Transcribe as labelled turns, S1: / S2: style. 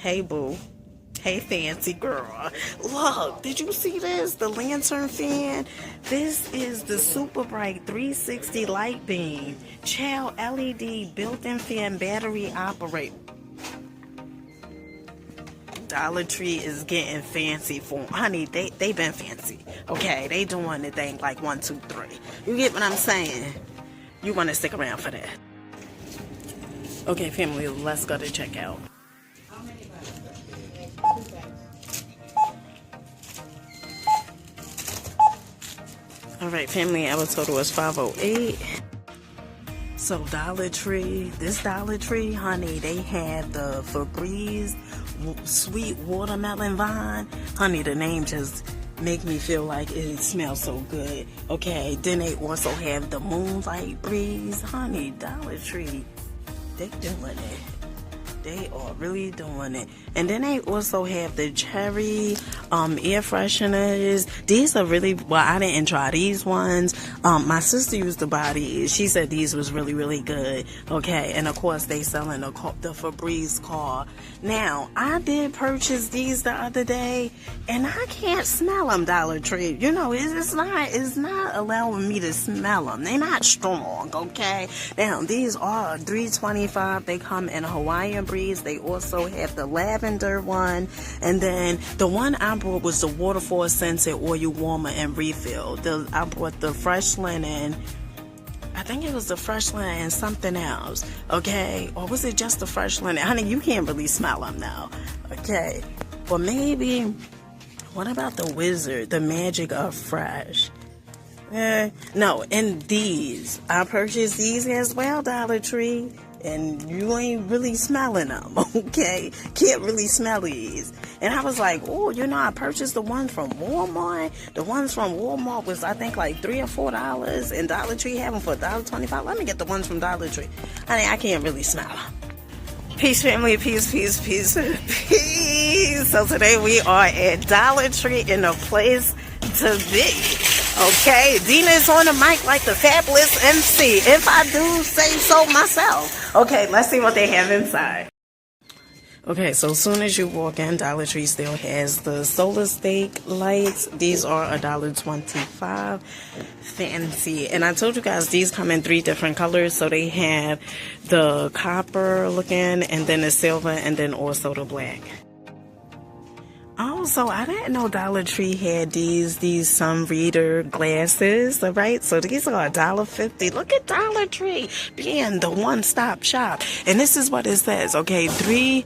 S1: Hey, boo. Hey, fancy girl. Look, did you see this? The lantern fan. This is the Super Bright 360 light beam. Child LED built-in fan battery operate. Dollar Tree is getting fancy for honey. They been fancy. Okay, they doing the thing like 1, 2, 3. You get what I'm saying? You want to stick around for that? Okay, family, let's go to checkout. All right, family, our total is $508. So Dollar Tree, this Dollar Tree, honey, they had the Febreze sweet watermelon vine. Honey, the name just make me feel like it smells so good. Okay, then they also have the Moonlight Breeze. Honey, Dollar Tree, they doing it. They are really doing it. And then they also have the cherry air fresheners. These are really, well, I didn't try these ones. My sister used to buy these. She said these was really, really good. Okay, and of course they selling the Febreze car. Now, I did purchase these the other day, and I can't smell them, Dollar Tree. You know, it's not allowing me to smell them. They're not strong, okay? Now, these are $3.25. They come in Hawaiian breeze. They also have the lavender one, and then the one I bought was the waterfall scented oil warmer and refill. I bought the fresh linen. I think it was the fresh linen and something else. Okay, or was it just the fresh linen? Honey, you can't really smell them now. Okay, but maybe. What about the Wizard, the Magic of Fresh? No, and these. I purchased these as well, Dollar Tree. And you ain't really smelling them, okay? Can't really smell these. And I was like, oh, you know, I purchased the one from Walmart. The ones from Walmart was, I think, like $3 or $4. And Dollar Tree have them for $1.25. Let me get the ones from Dollar Tree. Honey, I can't really smell them. Peace, family. Peace, peace, peace, peace. So today we are at Dollar Tree in a place to be. Okay, Dina is on the mic like the fabulous MC, if I do say so myself. Okay, let's see what they have inside. Okay, so as soon as you walk in, Dollar Tree still has the solar stake lights. These are $1.25. Fancy. And I told you guys these come in 3 different colors. So they have the copper looking, and then the silver, and then also the black. Also, I didn't know Dollar Tree had these sun reader glasses, all right? So these are $1.50. Look at Dollar Tree being the one-stop shop. And this is what it says, okay? 3